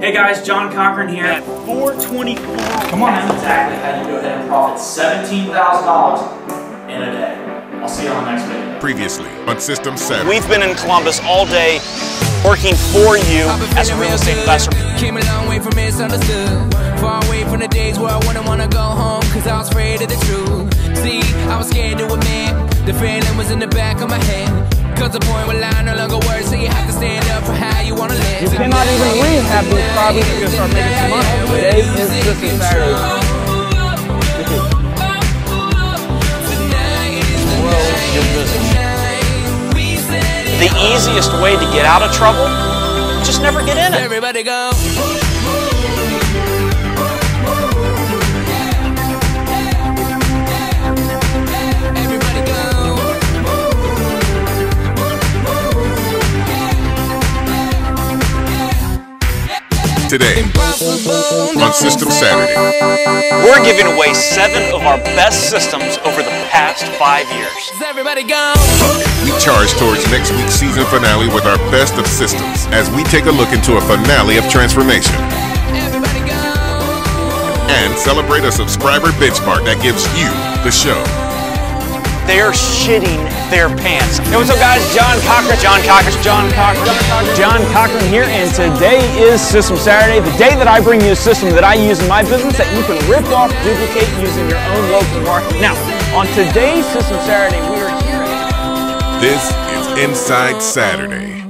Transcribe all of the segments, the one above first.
Hey guys, John Cochran here at 424. Come on, that's exactly how you go ahead and profit $17,000 in a day. I'll see you on the next video. Previously on System Saturday. We've been in Columbus all day working for you as a real estate investor. Came a long way from misunderstood. Far away from the days where I wouldn't want to go home cause I was afraid of the truth. See, I was scared to admit the feeling was in the back of my head. Cause the point where line no longer works, so you have to stand up for how you want to live. You cannot even rehab these properties if you start making some money. Today is System Saturday. Grow your business. The easiest way to get out of trouble, just never get in it. Everybody go. Today on System Saturday. We're giving away 7 of our best systems over the past 5 years. Everybody go. We charge towards next week's season finale with our best of systems as we take a look into a finale of transformation. Everybody go. And celebrate a subscriber benchmark that gives you the show. They're shitting their pants. Hey, what's up guys? John Cochran. John Cochran here, and today is System Saturday, the day that I bring you a system that I use in my business that you can rip off, duplicate using your own local market. Now, on today's System Saturday, we are here. This is Inside Saturday.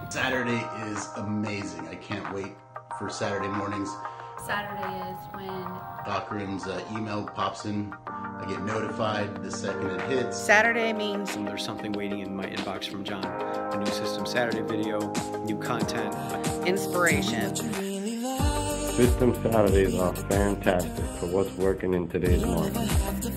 Saturday is amazing. I can't wait for Saturday mornings. Saturday is when Cochran's email pops in. I get notified the second it hits. Saturday means there's something waiting in my inbox from John. A new System Saturday video, new content. inspiration. System Saturdays are fantastic for what's working in today's market.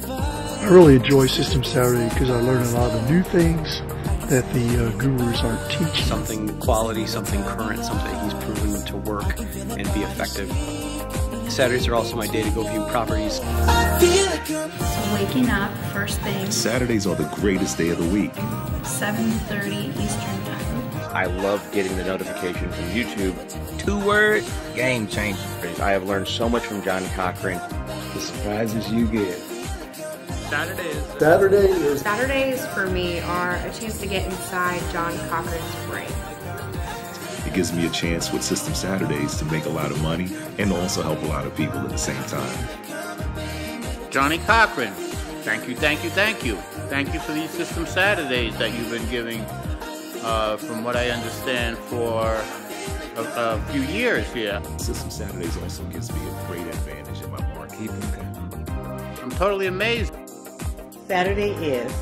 I really enjoy System Saturday because I learn a lot of new things that the gurus are teaching. Something quality, something current, something he's proven to work and be effective. Saturdays are also my day to go view properties. so waking up first thing Saturdays are the greatest day of the week. 7:30 Eastern time. I love getting the notification from YouTube. 2 words, game changer. I have learned so much from John Cochran. The surprises you get. Saturdays for me are a chance to get inside John Cochran's brain. It gives me a chance with System Saturdays to make a lot of money and also help a lot of people at the same time. Johnny Cochran, thank you. Thank you for these System Saturdays that you've been giving, from what I understand, for a few years here. System Saturdays also gives me a great advantage in my market. I'm totally amazed. Saturday is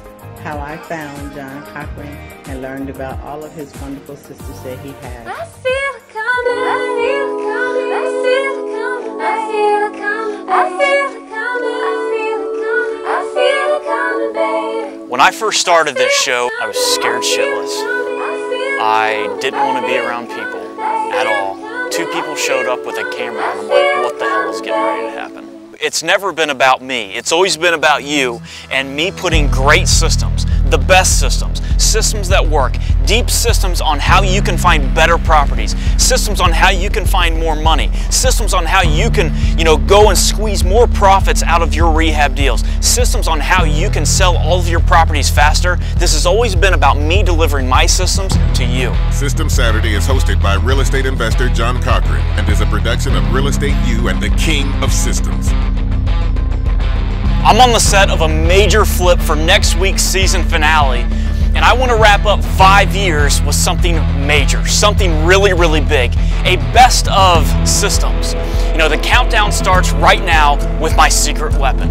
how I found John Cochran and learned about all of his wonderful systems that he has. I feel it coming, I feel it coming, I feel it coming, I feel it coming, I feel it coming, I feel it coming, I feel it coming, baby. When I first started this show, I was scared shitless. I didn't want to be around people at all. 2 people showed up with a camera and I'm like, what the hell is getting ready to happen? It's never been about me. It's always been about you and me putting great systems, the best systems, systems that work, deep systems on how you can find better properties, systems on how you can find more money, systems on how you can, go and squeeze more profits out of your rehab deals, systems on how you can sell all of your properties faster. This has always been about me delivering my systems to you. System Saturday is hosted by real estate investor John Cochran and is a production of Real Estate U and the King of Systems. I'm on the set of a major flip for next week's season finale, and I want to wrap up 5 years with something major, something really, really big, a best of systems. The countdown starts right now with my secret weapon.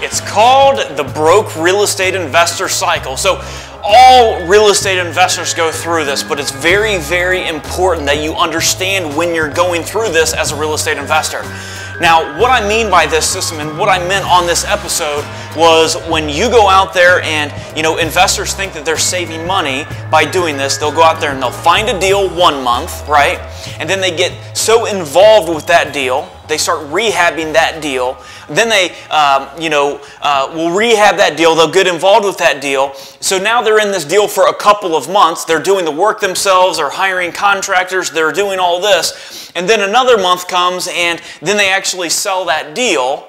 It's called the broke real estate investor cycle. So all real estate investors go through this, but it's very, very important that you understand when you're going through this as a real estate investor. Now, what I mean by this system and what I meant on this episode was when you go out there and, investors think that they're saving money by doing this, they'll go out there and they'll find a deal 1 month, right? And then they get so involved with that deal, they start rehabbing that deal. Then they, will rehab that deal. They'll get involved with that deal. So now they're in this deal for a couple of months. They're doing the work themselves. They're hiring contractors. They're doing all this. And then another month comes and then they actually sell that deal.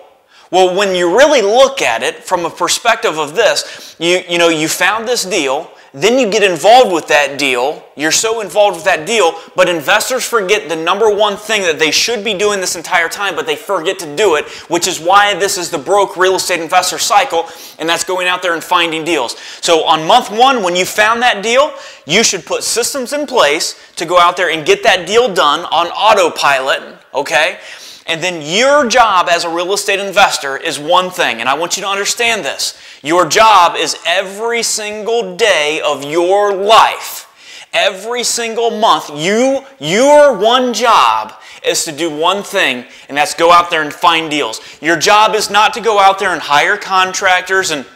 Well, when you really look at it from a perspective of this, you found this deal. Then you get involved with that deal. You're so involved with that deal, but investors forget the number one thing that they should be doing this entire time, but they forget to do it, which is why this is the broke real estate investor cycle, and that's going out there and finding deals. So on month 1, when you found that deal, you should put systems in place to go out there and get that deal done on autopilot, okay? And then your job as a real estate investor is one thing, and I want you to understand this. Your job is every single day of your life, every single month, your one job is to do one thing, and that's go out there and find deals. Your job is not to go out there and hire contractors and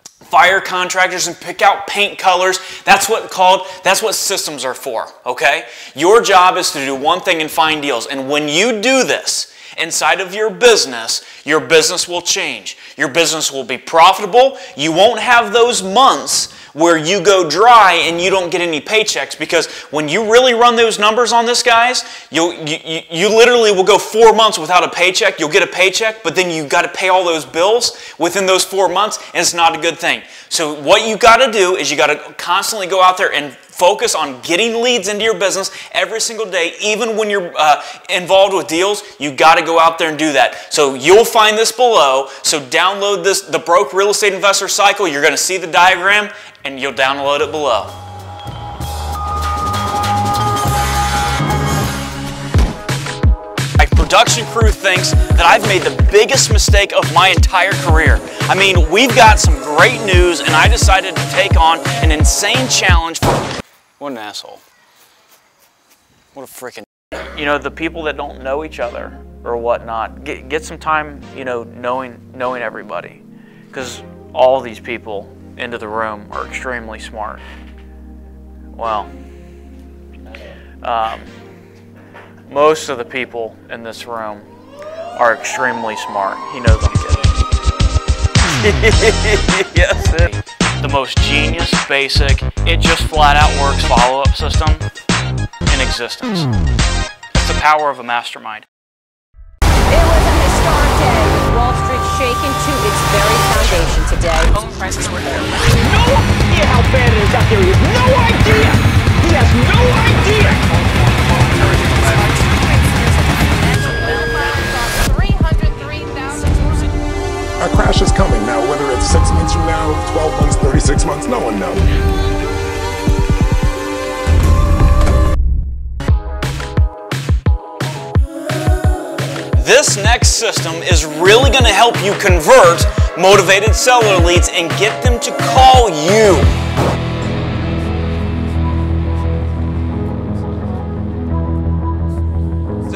fire contractors and pick out paint colors. That's what systems are for, okay? Your job is to do one thing and find deals. And when you do this inside of your business will change. Your business will be profitable. You won't have those months where you go dry and you don't get any paychecks, because when you really run those numbers on this, guys, you literally will go 4 months without a paycheck. You'll get a paycheck, but then you got to pay all those bills within those 4 months, and it's not a good thing. So what you got to do is you got to constantly go out there and focus on getting leads into your business every single day. Even when you're involved with deals, you got to go out there and do that. So you'll find this below. So download this, the Broke Real Estate Investor Cycle. You're going to see the diagram, and you'll download it below. My production crew thinks that I've made the biggest mistake of my entire career. I mean, we've got some great news, and I decided to take on an insane challenge for... What an asshole. What a freaking... the people that don't know each other or whatnot, get some time, knowing everybody. Because all these people into the room are extremely smart. Well, most of the people in this room are extremely smart. He knows I'm kidding. Yes, the most genius, basic, it just flat out works follow-up system in existence. It's the power of a mastermind. It was a historic day, with Wall Street shaken to its very foundation today. Home prices were there. No idea how bad it is out there. He has no idea. He has no idea. A crash is coming. Now, whether it's 6 months from now, 12 months, 36 months, no one knows. This next system is really going to help you convert motivated seller leads and get them to call you.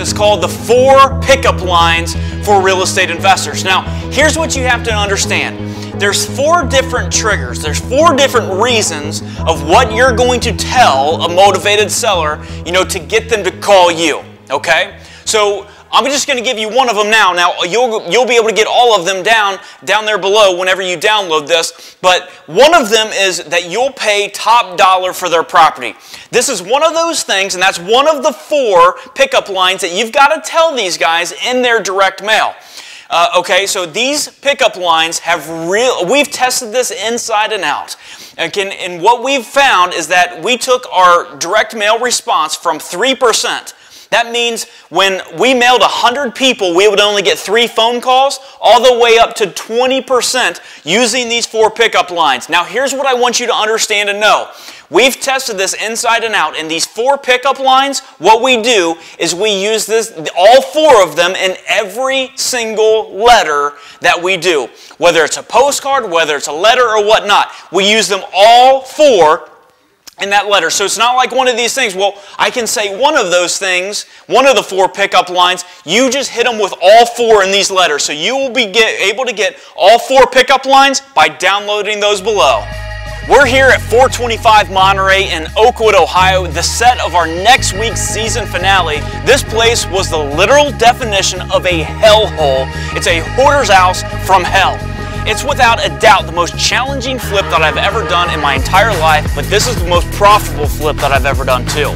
It's called the 4 pickup lines for real estate investors. Now, here's what you have to understand. There's 4 different triggers. There's 4 different reasons of what you're going to tell a motivated seller, to get them to call you, okay? So I'm just going to give you one of them now. Now, you'll be able to get all of them down there below whenever you download this. But one of them is that you'll pay top dollar for their property. This is one of those things, and that's one of the 4 pickup lines that you've got to tell these guys in their direct mail. Okay, so these pickup lines we've tested this inside and out. And what we've found is that we took our direct mail response from 3%. That means when we mailed 100 people, we would only get 3 phone calls, all the way up to 20% using these 4 pickup lines. Now, here's what I want you to understand and know. We've tested this inside and out, and these 4 pickup lines, what we do is we use all 4 of them in every single letter that we do. Whether it's a postcard, whether it's a letter or whatnot, we use them all 4 in that letter. So it's not like one of these things, well, I can say one of those things, one of the 4 pickup lines, you just hit them with all 4 in these letters. So you will be able to get all 4 pickup lines by downloading those below. We're here at 425 Monterey in Oakwood, Ohio, the set of our next week's season finale. This place was the literal definition of a hellhole. It's a hoarder's house from hell. It's without a doubt the most challenging flip that I've ever done in my entire life, but this is the most profitable flip that I've ever done too.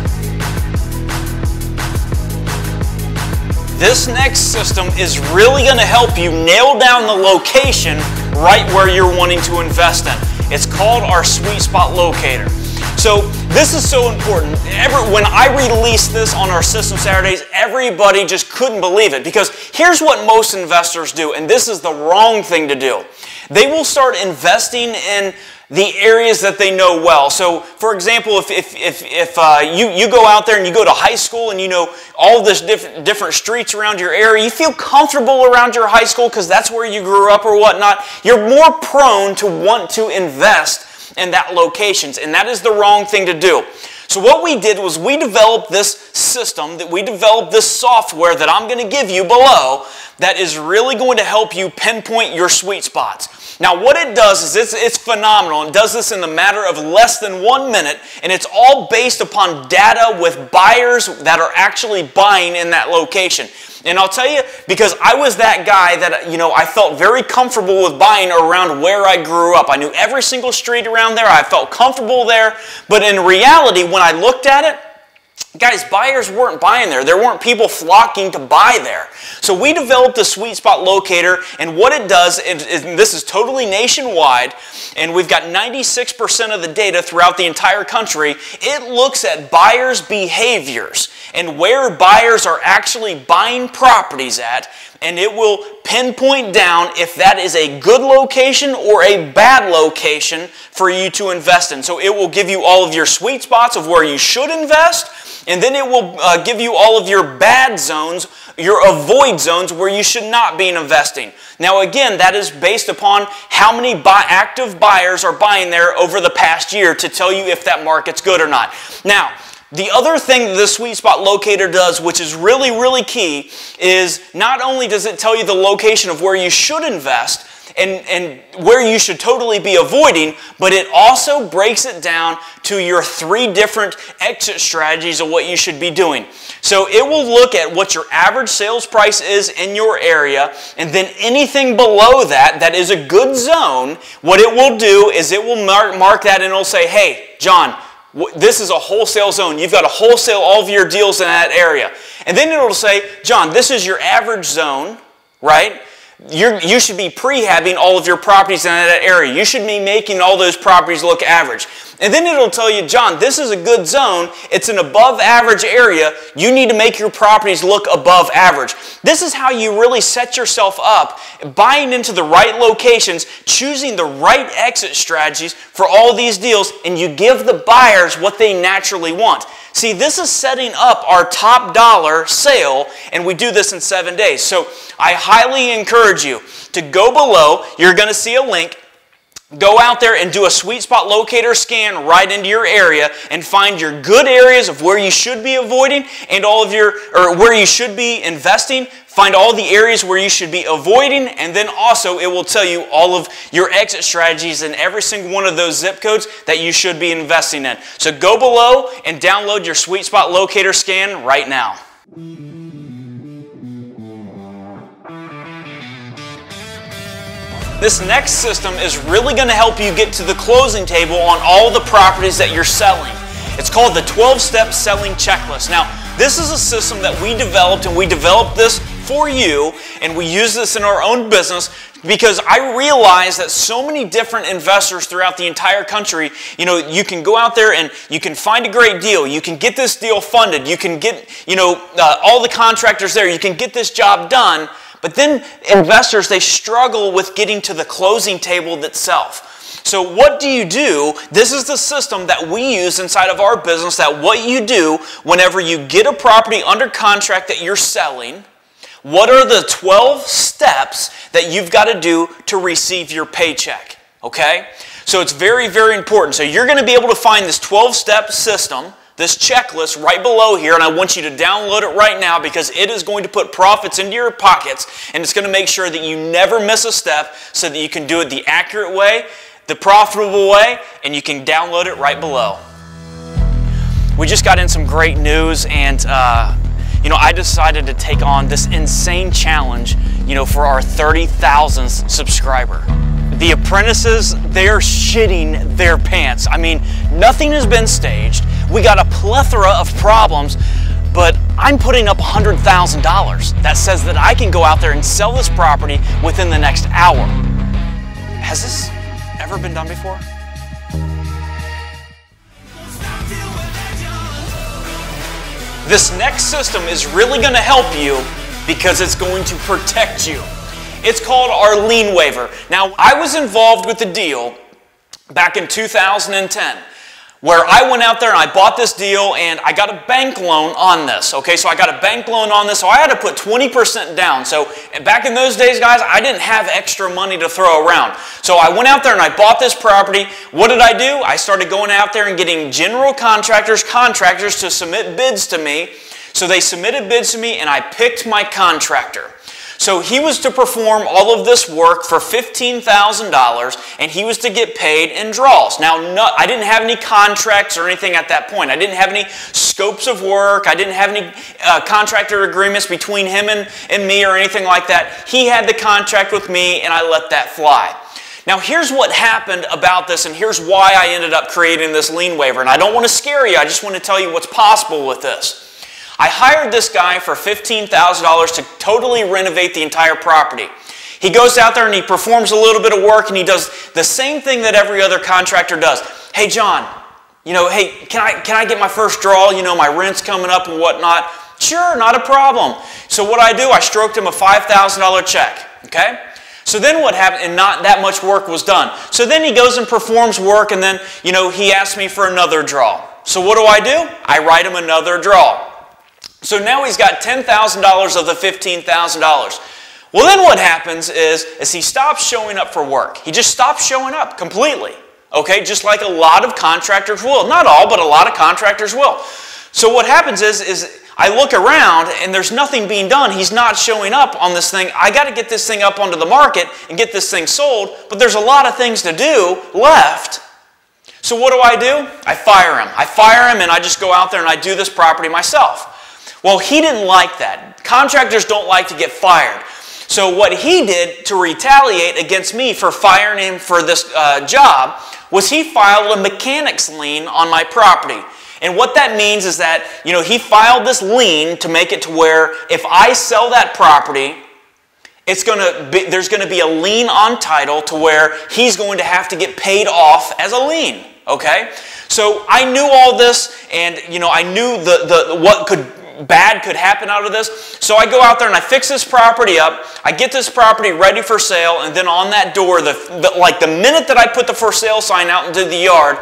This next system is really going to help you nail down the location right where you're wanting to invest in. It's called our sweet spot locator. So this is so important. When I released this on our System Saturdays, everybody just couldn't believe it, because here's what most investors do, and this is the wrong thing to do. They will start investing in the areas that they know well. So, for example, if you go out there and you go to high school and you know all of this different streets around your area, you feel comfortable around your high school because that's where you grew up or whatnot, you're more prone to want to invest in that locations, and that is the wrong thing to do. So what we did was we developed this system, we developed this software that I'm going to give you below that is really going to help you pinpoint your sweet spots. Now what it does is it's phenomenal. It does this in the matter of less than 1 minute, and it's all based upon data with buyers that are actually buying in that location. And I'll tell you, because I was that guy that, I felt very comfortable with buying around where I grew up. I knew every single street around there. I felt comfortable there. But in reality, when I looked at it, guys, buyers weren't buying there. There weren't people flocking to buy there. So we developed the sweet spot locator, and what it does is this is totally nationwide, and we've got 96% of the data throughout the entire country. It looks at buyers' behaviors and where buyers are actually buying properties at, and it will pinpoint down if that is a good location or a bad location for you to invest in. So it will give you all of your sweet spots of where you should invest, and then it will give you all of your bad zones, your avoid zones where you should not be investing. Now again, that is based upon how many active buyers are buying there over the past year to tell you if that market's good or not. Now, the other thing that the sweet spot locator does, which is really, really key, is not only does it tell you the location of where you should invest and where you should totally be avoiding, but it also breaks it down to your 3 different exit strategies of what you should be doing. So it will look at what your average sales price is in your area, and then anything below that that is a good zone, what it will do is it will mark that, and it will say, hey, John, this is a wholesale zone. You've got to wholesale all of your deals in that area. And then it'll say, John, this is your average zone, right? You should be prehabbing all of your properties in that area. You should be making all those properties look average. And then it'll tell you, John, this is a good zone. It's an above average area. You need to make your properties look above average. This is how you really set yourself up, buying into the right locations, choosing the right exit strategies for all these deals, and you give the buyers what they naturally want. See, this is setting up our top dollar sale, and we do this in 7 days. So I highly encourage you to go below. You're going to see a link. Go out there and do a sweet spot locator scan right into your area and find your good areas of where you should be avoiding and all of where you should be investing. Find all the areas where you should be avoiding, and then also it will tell you all of your exit strategies in every single one of those zip codes that you should be investing in. So go below and download your sweet spot locator scan right now. This next system is really going to help you get to the closing table on all the properties that you're selling. It's called the 12-step selling checklist. Now, this is a system that we developed, and we developed this for you, and we use this in our own business because I realize that so many different investors throughout the entire country, you can go out there and you can find a great deal. You can get this deal funded. You can get, all the contractors there. You can get this job done. But then investors, they struggle with getting to the closing table itself. So what do you do? This is the system that we use inside of our business, that what you do whenever you get a property under contract that you're selling, what are the 12 steps that you've got to do to receive your paycheck? okay? So it's very, very important. So you're going to be able to find this 12-step system, this checklist right below here, and I want you to download it right now because it is going to put profits into your pockets, and it's going to make sure that you never miss a step so that you can do it the accurate way, the profitable way, and you can download it right below. We just got in some great news, and you know, I decided to take on this insane challenge, you know, for our 30,000th subscriber. The apprentices, they're shitting their pants. I mean, nothing has been staged. We got a plethora of problems, but I'm putting up $100,000. That says that I can go out there and sell this property within the next hour. Has this ever been done before? This next system is really going to help you because it's going to protect you. It's called our lien waiver. Now, I was involved with the deal back in 2010 where I went out there and I bought this deal and I got a bank loan on this. Okay, so I got a bank loan on this, so I had to put 20% down. So back in those days, guys, I didn't have extra money to throw around. So I went out there and I bought this property. What did I do? I started going out there and getting general contractors to submit bids to me. So they submitted bids to me and I picked my contractor. So he was to perform all of this work for $15,000 and he was to get paid in draws. Now, I didn't have any contracts or anything at that point. I didn't have any scopes of work. I didn't have any contractor agreements between him and me or anything like that. He had the contract with me and I let that fly. Now, here's what happened about this and here's why I ended up creating this lien waiver. And I don't want to scare you. I just want to tell you what's possible with this. I hired this guy for $15,000 to totally renovate the entire property. He goes out there and he performs a little bit of work and he does the same thing that every other contractor does. Hey, John, you know, hey, can I get my first draw? You know, my rent's coming up and whatnot. Sure, not a problem. So what I do, I stroked him a $5,000 check, okay? So then what happened, and not that much work was done. So then he goes and performs work and then, you know, he asks me for another draw. So what do? I write him another draw. So now he's got $10,000 of the $15,000. Well, then what happens is he stops showing up for work. He just stops showing up completely. Okay, just like a lot of contractors will. Not all, but a lot of contractors will. So what happens is I look around and there's nothing being done. He's not showing up on this thing. I got to get this thing up onto the market and get this thing sold, but there's a lot of things to do left. So what do? I fire him. I fire him and I just go out there and I do this property myself. Well, he didn't like that. Contractors don't like to get fired. So what he did to retaliate against me for firing him for this job was he filed a mechanics lien on my property. And what that means is that, you know, he filed this lien to make it to where if I sell that property, there's going to be a lien on title to where he's going to have to get paid off as a lien. Okay? So I knew all this and, you know, I knew what bad could happen out of this. So I go out there and I fix this property up. I get this property ready for sale, and then on that door, like the minute that I put the for sale sign out into the yard,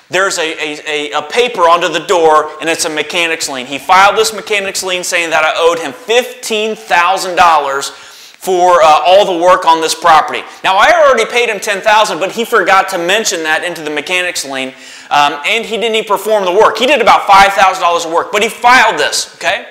there's a paper onto the door, and it's a mechanics lien. He filed this mechanics lien saying that I owed him $15,000 for all the work on this property. Now, I already paid him $10,000, but he forgot to mention that into the mechanics lien, and he didn't even perform the work. He did about $5,000 of work, but he filed this, okay?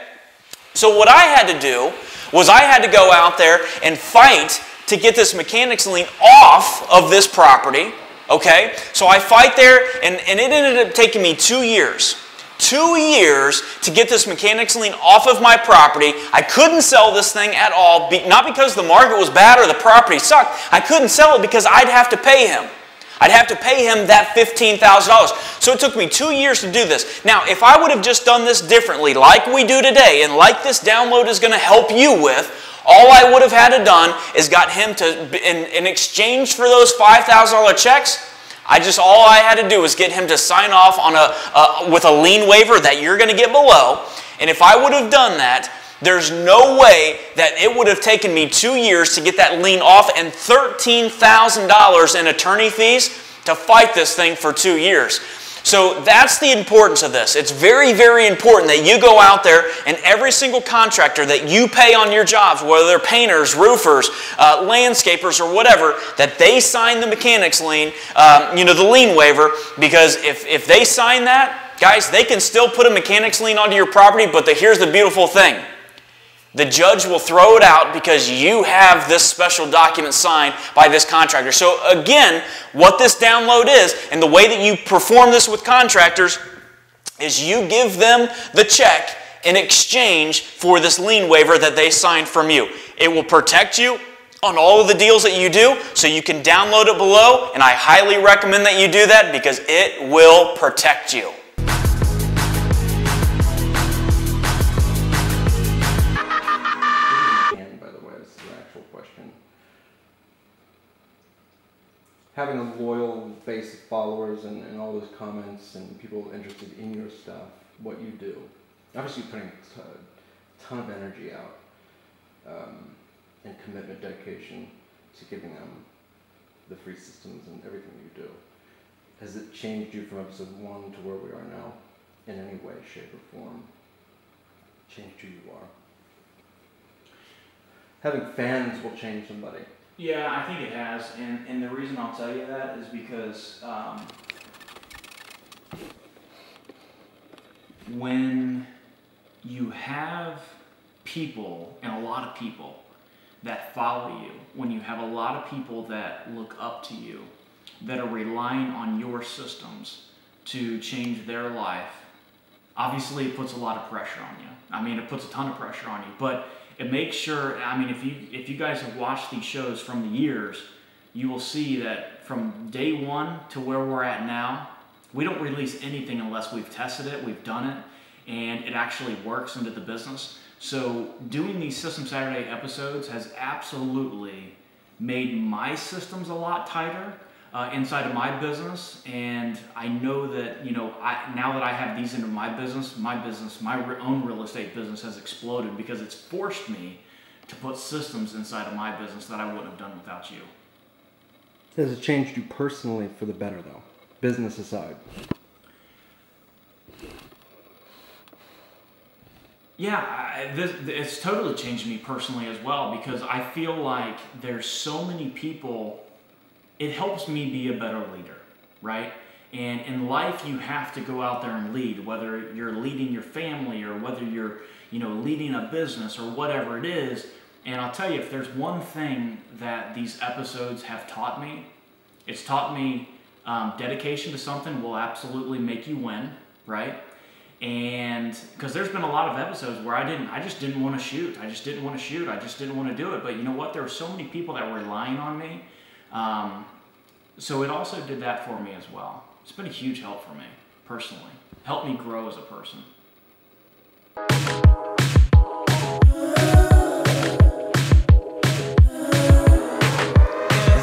So what I had to do was I had to go out there and fight to get this mechanics lien off of this property, okay? So I fight there, and it ended up taking me 2 years. 2 years to get this mechanics lien off of my property. I couldn't sell this thing at all, not because the market was bad or the property sucked. I couldn't sell it because I'd have to pay him. I'd have to pay him that $15,000. So it took me 2 years to do this. Now, if I would have just done this differently, like we do today, and like this download is going to help you with, all I would have had to done is got him to, in exchange for those $5,000 checks, all I had to do was get him to sign off on with a lien waiver that you're going to get below. And if I would have done that, there's no way that it would have taken me 2 years to get that lien off and $13,000 in attorney fees to fight this thing for 2 years. So that's the importance of this. It's very, very important that you go out there and every single contractor that you pay on your jobs, whether they're painters, roofers, landscapers, or whatever, that they sign the mechanics lien, the lien waiver, because if they sign that, guys, they can still put a mechanics lien onto your property, but here's the beautiful thing. The judge will throw it out because you have this special document signed by this contractor. So again, what this download is, and the way that you perform this with contractors, is you give them the check in exchange for this lien waiver that they signed from you. It will protect you on all of the deals that you do, so you can download it below, and I highly recommend that you do that because it will protect you. Having a loyal base of followers and all those comments and people interested in your stuff, what you do. Obviously putting a ton of energy out and commitment, dedication to giving them the free systems and everything you do. Has it changed you from episode 1 to where we are now in any way, shape, or form? Changed who you are? Having fans will change somebody. Yeah, I think it has, and the reason I'll tell you that is because when you have people, and a lot of people, that follow you, when you have a lot of people that look up to you, that are relying on your systems to change their life, obviously it puts a lot of pressure on you. I mean, it puts a ton of pressure on you, but it makes sure, I mean, if you guys have watched these shows from the years, you will see that from day 1 to where we're at now, we don't release anything unless we've tested it, we've done it, and it actually works into the business. So doing these System Saturday episodes has absolutely made my systems a lot tighter inside of my business, and I know that, now that I have these into my own real estate business has exploded because it's forced me to put systems inside of my business that I wouldn't have done without you. Has it changed you personally for the better, though, business aside? Yeah, it's totally changed me personally as well, because I feel like there's so many people. It helps me be a better leader, right? And in life, you have to go out there and lead, whether you're leading your family or whether you're, leading a business or whatever it is. And I'll tell you, if there's one thing that these episodes have taught me, it's taught me dedication to something will absolutely make you win, right? And because there's been a lot of episodes where I just didn't want to shoot. I just didn't want to do it. But you know what? There were so many people that were relying on me. So it also did that for me as well. It's been a huge help for me, personally. Helped me grow as a person.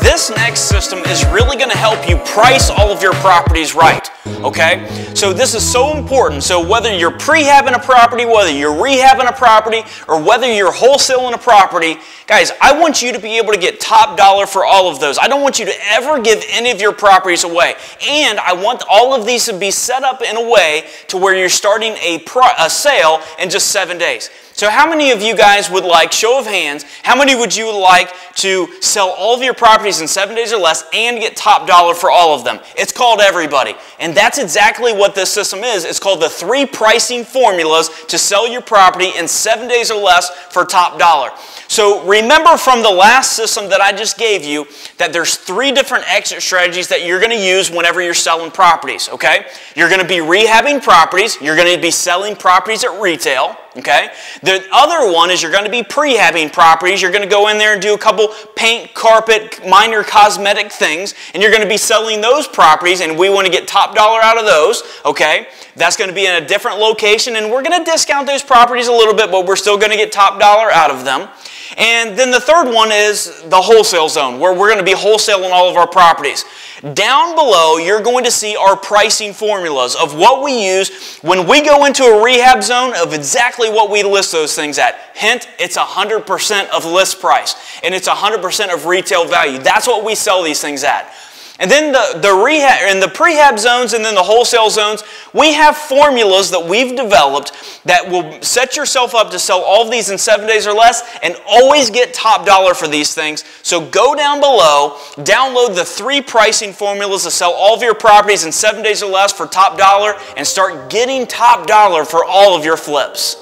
This next system is really going to help you price all of your properties right, okay? So this is so important. So whether you're prehabbing a property, whether you're rehabbing a property, or whether you're wholesaling a property, guys, I want you to be able to get top dollar for all of those. I don't want you to ever give any of your properties away. And I want all of these to be set up in a way to where you're starting a sale in just 7 days. So how many of you guys would like, show of hands, how many would you like to sell all of your properties in 7 days or less and get top dollar for all of them? It's called everybody. And that's exactly what this system is. It's called the 3 pricing formulas to sell your property in 7 days or less for top dollar. So remember from the last system that I just gave you that there's 3 different exit strategies that you're going to use whenever you're selling properties, okay? You're going to be rehabbing properties. You're going to be selling properties at retail, okay? The other one is you're going to be prehabbing properties. You're going to go in there and do a couple paint, carpet, minor cosmetic things, and you're going to be selling those properties, and we want to get top dollar out of those, okay? That's going to be in a different location, and we're going to discount those properties a little bit, but we're still going to get top dollar out of them. And then the third one is the wholesale zone, where we're going to be wholesaling all of our properties. Down below, you're going to see our pricing formulas of what we use when we go into a rehab zone, of exactly what we list those things at. Hint, it's 100% of list price, and it's 100% of retail value. That's what we sell these things at. And then the rehab and the prehab zones and then the wholesale zones, we have formulas that we've developed that will set yourself up to sell all of these in 7 days or less and always get top dollar for these things. So go down below, download the 3 pricing formulas to sell all of your properties in 7 days or less for top dollar and start getting top dollar for all of your flips.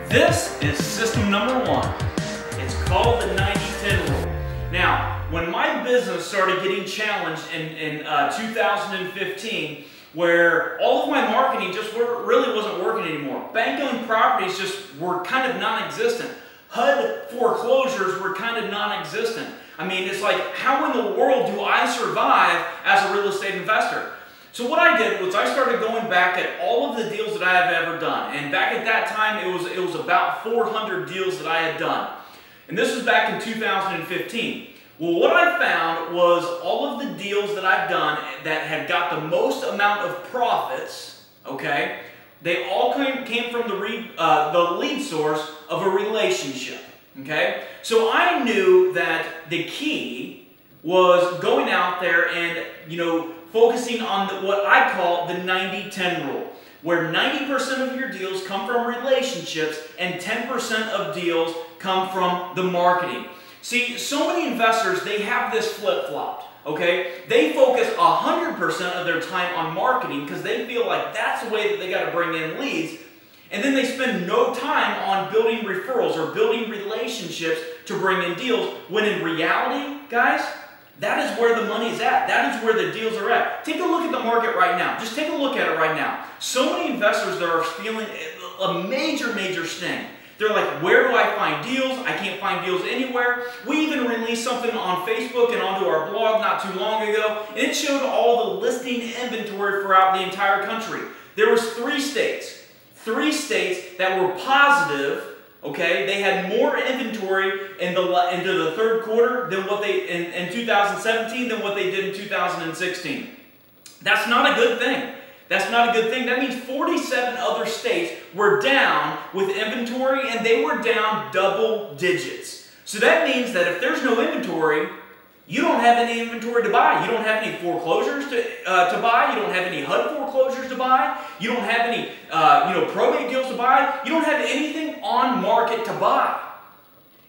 This is system number 1. It's called the 90-10 rule. Now, when my business started getting challenged in 2015, where all of my marketing just really wasn't working anymore. Bank-owned properties just were kind of non-existent. HUD foreclosures were kind of non-existent. I mean, it's like, how in the world do I survive as a real estate investor? So what I did was I started going back at all of the deals that I have ever done. And back at that time, it was about 400 deals that I had done. And this was back in 2015. Well, what I found was all of the deals that I've done that had got the most amount of profits, okay, they all came from the lead source of a relationship, okay? So I knew that the key was going out there and, you know, focusing on what I call the 90-10 rule, where 90% of your deals come from relationships and 10% of deals come from the marketing. See, so many investors, they have this flip-flopped, okay? They focus 100% of their time on marketing because they feel like that's the way that they got to bring in leads, and then they spend no time on building referrals or building relationships to bring in deals, when in reality, guys, that is where the money is at. That is where the deals are at. Take a look at the market right now. Just take a look at it right now. So many investors that are feeling a major sting. They're like, where do I find deals? I can't find deals anywhere. We even released something on Facebook and onto our blog not too long ago, and it showed all the listing inventory throughout the entire country. There was 3 states that were positive. Okay, they had more inventory into the third quarter than what they in 2017 than what they did in 2016. That's not a good thing. That's not a good thing. That means 47 other states were down with inventory, and they were down double digits. So that means that if there's no inventory, you don't have any inventory to buy. You don't have any foreclosures to buy. You don't have any HUD foreclosures to buy. You don't have any probate deals to buy. You don't have anything on market to buy.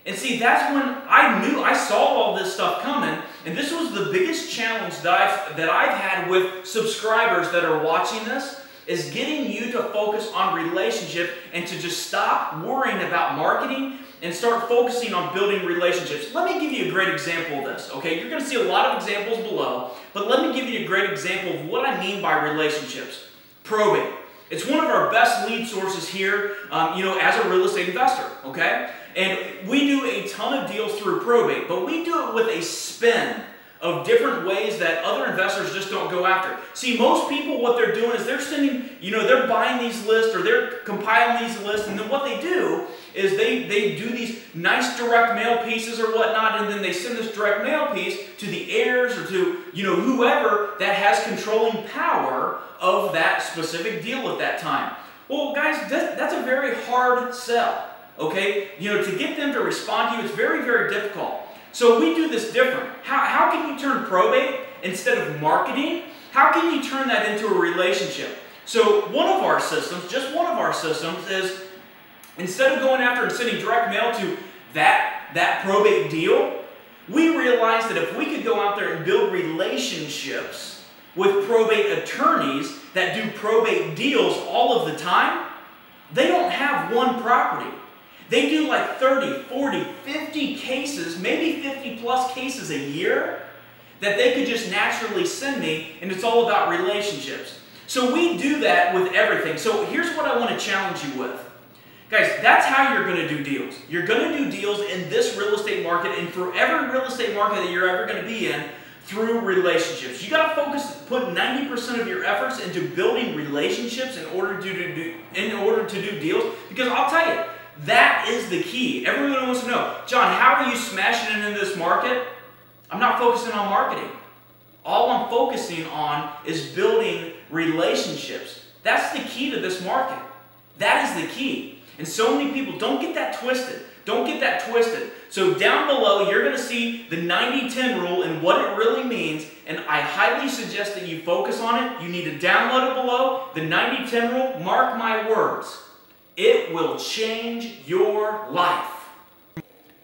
And see, that's when I saw all this stuff coming, and this was the biggest challenge that I've had with subscribers that are watching this, is getting you to focus on relationships and to just stop worrying about marketing and start focusing on building relationships. Let me give you a great example of this, okay? You're going to see a lot of examples below, but let me give you a great example of what I mean by relationships. Probate. It's one of our best lead sources here, as a real estate investor, okay? And we do a ton of deals through probate, but we do it with a spin of different ways that other investors just don't go after. See, most people, what they're doing is they're sending, they're buying these lists or they're compiling these lists, and then what they do is they do these nice direct mail pieces or whatnot, and then they send this direct mail piece to the heirs or to, whoever that has controlling power of that specific deal at that time. Well, guys, that's a very hard sell, okay? To get them to respond to you, it's very, very difficult. So we do this different. How can you turn probate instead of marketing? How can you turn that into a relationship? So one of our systems, just one of our systems, is instead of going after and sending direct mail to that probate deal, we realized that if we could go out there and build relationships with probate attorneys that do probate deals all of the time, they don't have one property. They do like 30, 40, 50 cases, maybe 50 plus cases a year that they could just naturally send me, and it's all about relationships. So we do that with everything. So here's what I want to challenge you with. Guys, that's how you're going to do deals. You're going to do deals in this real estate market and for every real estate market that you're ever going to be in through relationships. You got to put 90% of your efforts into building relationships in order to do deals, because I'll tell you, that is the key. Everyone wants to know, John, how are you smashing it in this market? I'm not focusing on marketing. All I'm focusing on is building relationships. That's the key to this market. That is the key. And so many people, don't get that twisted. Don't get that twisted. So down below, you're going to see the 90-10 rule and what it really means. And I highly suggest that you focus on it. You need to download it below. The 90-10 rule, mark my words, it will change your life.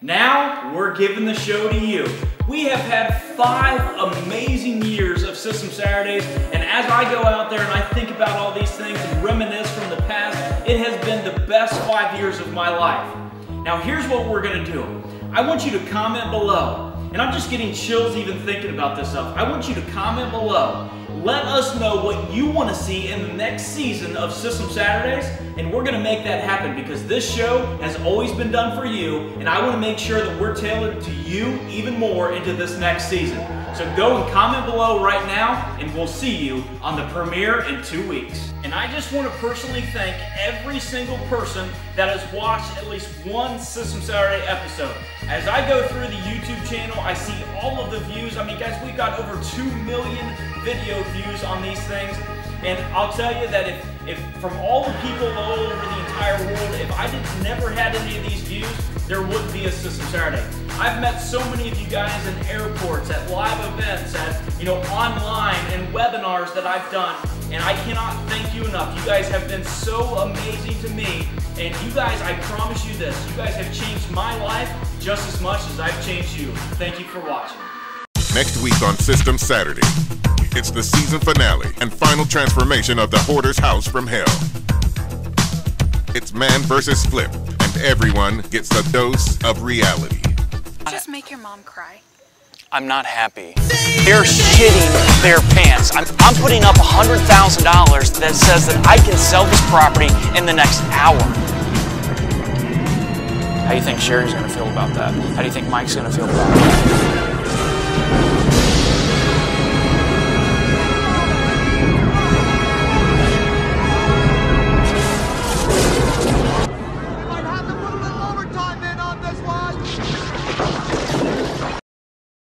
Now, we're giving the show to you. We have had 5 amazing years of System Saturdays, and as I go out there and I think about all these things and reminisce from the past, it has been the best 5 years of my life. Now, here's what we're going to do. I want you to comment below, and I'm just getting chills even thinking about this stuff. I want you to comment below. Let us know what you want to see in the next season of System Saturdays, and we're going to make that happen because this show has always been done for you, and I want to make sure that we're tailored to you even more into this next season. So go and comment below right now, and we'll see you on the premiere in 2 weeks. And I just want to personally thank every single person that has watched at least one System Saturday episode. As I go through the YouTube channel, I see all of the views. I mean, guys, we've got over 2 million video views on these things. And I'll tell you that if from all the people all over the entire world, if I never had any of these views, there wouldn't be a System Saturday. I've met so many of you guys in airports, at live events, at online and webinars that I've done, and I cannot thank you enough. You guys have been so amazing to me, and you guys, I promise you this, you guys have changed my life just as much as I've changed you. Thank you for watching. Next week on System Saturday, it's the season finale and final transformation of the Hoarder's House from Hell. It's man versus flip, and everyone gets a dose of reality. Just make your mom cry. I'm not happy. They're shitting their pants. I'm putting up $100,000 that says that I can sell this property in the next hour. How do you think Sherry's gonna feel about that? How do you think Mike's gonna feel about that?